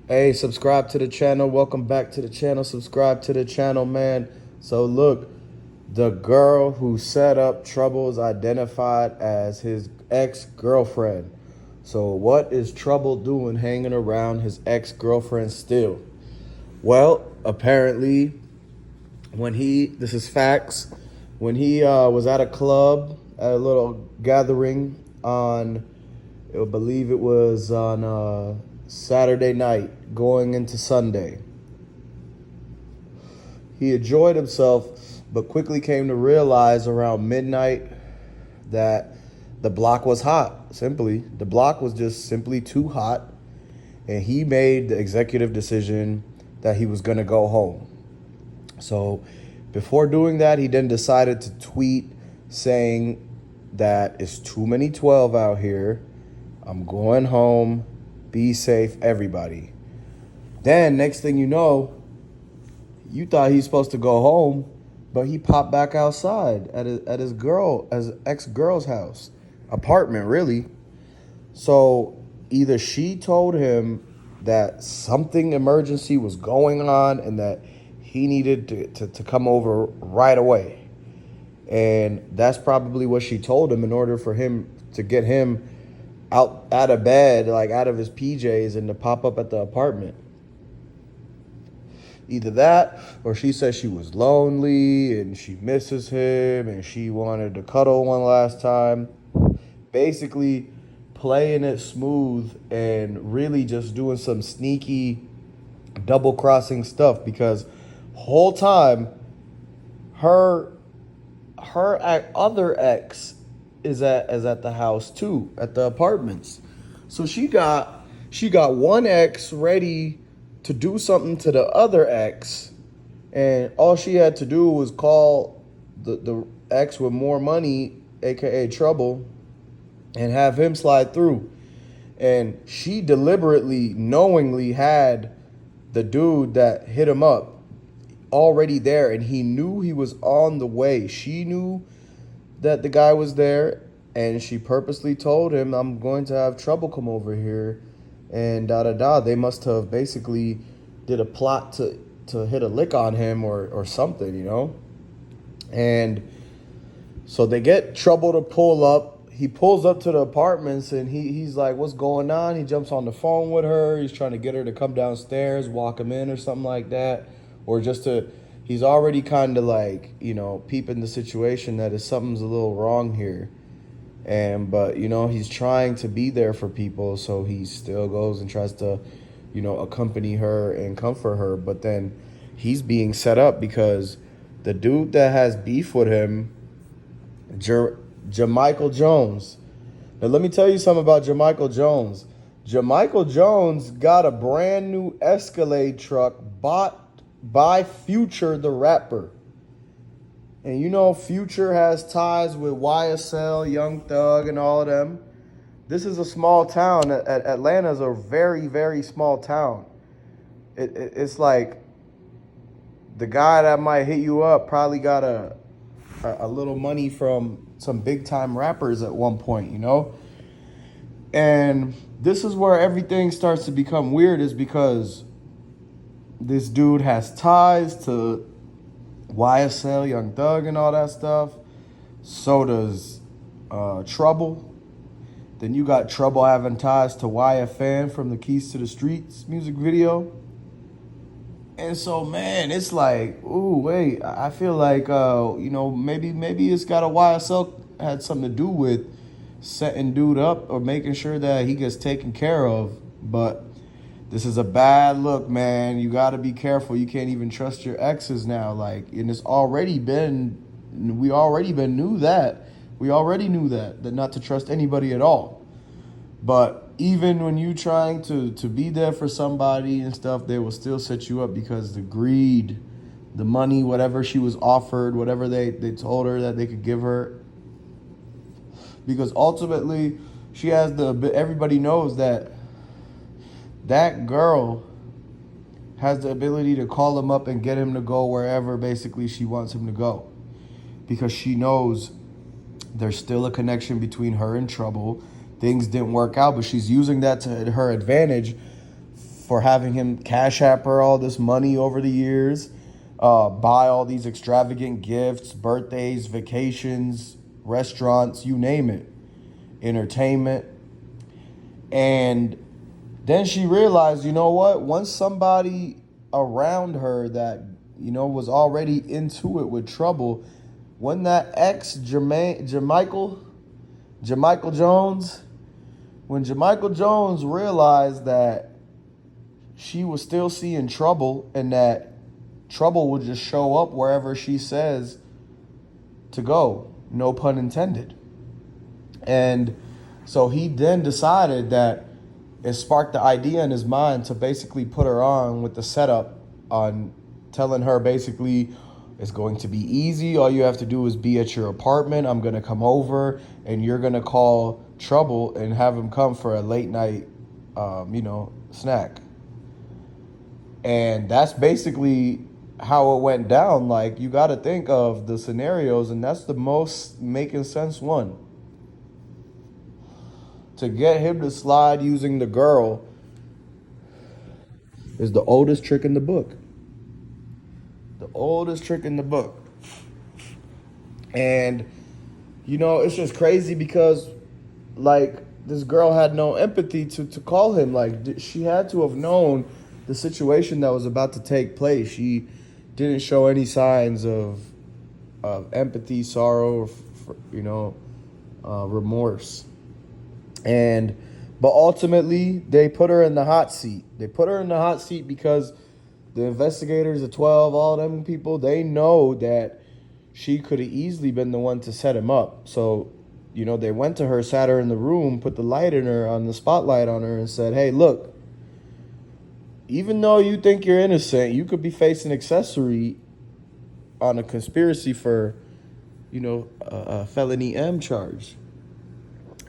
Hey, subscribe to the channel. Welcome back to the channel. Subscribe to the channel, man. So look, the girl who set up Trouble is identified as his ex-girlfriend. So what is Trouble doing hanging around his ex-girlfriend still? Well, apparently this is facts, when he was at a club, at a little gathering on, I believe it was on Saturday night going into Sunday. He enjoyed himself, but quickly came to realize around midnight that the block was hot. Simply, the block was just simply too hot, and he made the executive decision that he was going to go home. So, before doing that, he then decided to tweet saying that it's too many 12 out here. I'm going home. Be safe, everybody. Then, next thing you know, you thought he's supposed to go home, but he popped back outside at his ex-girl's house, apartment, really. So either she told him that something emergency was going on and that he needed to come over right away. And that's probably what she told him in order for him to get him out of bed, like out of his PJs, and to pop up at the apartment. Either that, or she said she was lonely and she misses him and she wanted to cuddle one last time. Basically, playing it smooth and really just doing some sneaky double crossing stuff, because whole time her other ex is at the house too, at the apartments. So she got one ex ready to do something to the other ex, and all she had to do was call the ex with more money, aka Trouble, and have him slide through. And she deliberately, knowingly had the dude that hit him up already there, and he knew he was on the way. She knew that the guy was there, and she purposely told him, I'm going to have Trouble come over here, and da da da. They must have basically did a plot to hit a lick on him or something, you know? And so they get Trouble to pull up. He pulls up to the apartments, and he's like, what's going on? He jumps on the phone with her. He's trying to get her to come downstairs, walk him in or something like that. Or just to, he's already kind of like, peeping the situation that is something's a little wrong here. But he's trying to be there for people, so he still goes and tries to, accompany her and comfort her. But then he's being set up because the dude that has beef with him, Jamichael Jones. Now let me tell you something about Jamichael Jones. Jamichael Jones got a brand new Escalade truck bought by Future the rapper. And Future has ties with YSL, Young Thug, and all of them. This is a small town. Atlanta is a very, very small town. It's like the guy that might hit you up probably got a little money from some big time rappers at one point, And this is where everything starts to become weird, is because this dude has ties to YSL, Young Thug, and all that stuff. So does Trouble. Then you got Trouble having ties to YFN from the Keys to the Streets music video. And so, man, it's like, ooh, wait, I feel like, maybe it's got a YSL had something to do with setting dude up or making sure that he gets taken care of. But this is a bad look, man. You got to be careful. You can't even trust your exes now. And we already knew that not to trust anybody at all. But even when you trying to be there for somebody and stuff, they will still set you up because the greed, the money, whatever she was offered, whatever they told her that they could give her. Because ultimately, she has everybody knows that girl has the ability to call him up and get him to go wherever basically she wants him to go. Because she knows there's still a connection between her and Trouble. Things didn't work out, but she's using that to her advantage for having him cash app her all this money over the years, buy all these extravagant gifts, birthdays, vacations, restaurants, you name it, entertainment. And then she realized, you know what? Once somebody around her that, was already into it with trouble, when that ex, Jermichael Jones, when Jermichael Jones realized that she was still seeing trouble and that trouble would just show up wherever she says to go, no pun intended. And so he then decided that it sparked the idea in his mind to basically put her on with the setup on telling her basically it's going to be easy. All you have to do is be at your apartment. I'm going to come over and you're going to call Trouble and have him come for a late night, snack. And that's basically how it went down. Like, you got to think of the scenarios, and that's the most making sense one. To get him to slide using the girl is the oldest trick in the book. The oldest trick in the book. And, it's just crazy because, like, this girl had no empathy to call him. Like, she had to have known the situation that was about to take place. She didn't show any signs of empathy, sorrow, remorse. But ultimately, they put her in the hot seat. They put her in the hot seat because the investigators, the 12, all them people, they know that she could have easily been the one to set him up. So, they went to her, sat her in the room, put the light in her, on the spotlight on her, and said, hey, look, even though you think you're innocent, you could be facing accessory on a conspiracy for, a felony M charge.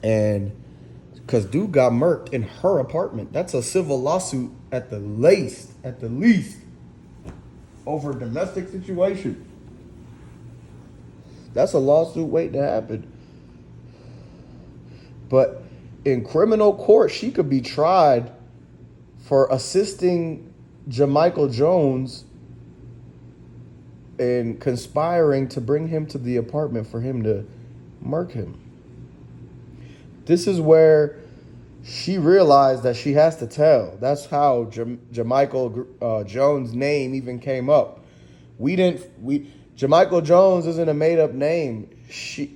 And because dude got murked in her apartment. That's a civil lawsuit at the least, over a domestic situation. That's a lawsuit waiting to happen. But in criminal court, she could be tried for assisting Jermichael Jones in conspiring to bring him to the apartment for him to murk him. This is where she realized that she has to tell. That's how Jermichael Jones' name even came up. Jermichael Jones isn't a made-up name.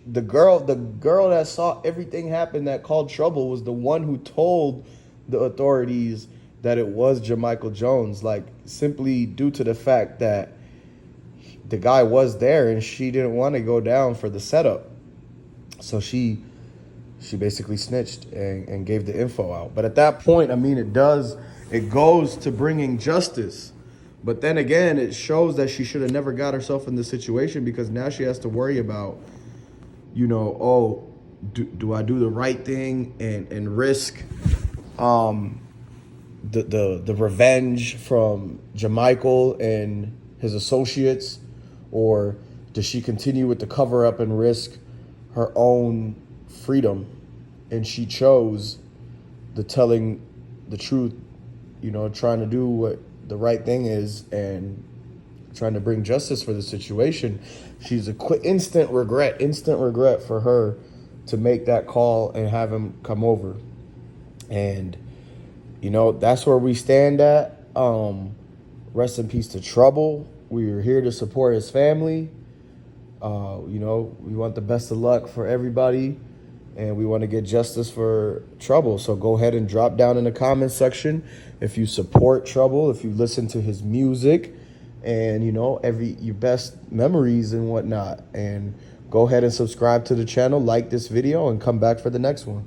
The girl that saw everything happen that called trouble was the one who told the authorities that it was Jermichael Jones, like, simply due to the fact that the guy was there and she didn't want to go down for the setup. So she basically snitched and gave the info out. But at that point, it goes to bringing justice. But then again, it shows that she should have never got herself in this situation, because now she has to worry about, do I do the right thing and risk the revenge from Jermichael and his associates, or does she continue with the cover up and risk her own freedom? And she chose the telling the truth, trying to do what the right thing is and trying to bring justice for the situation. She's instant regret for her to make that call and have him come over. And that's where we stand at. Rest in peace to Trouble. We're here to support his family. We want the best of luck for everybody, and we want to get justice for Trouble. So go ahead and drop down in the comment section if you support Trouble, if you listen to his music, and your best memories and whatnot. And go ahead and subscribe to the channel, like this video, and come back for the next one.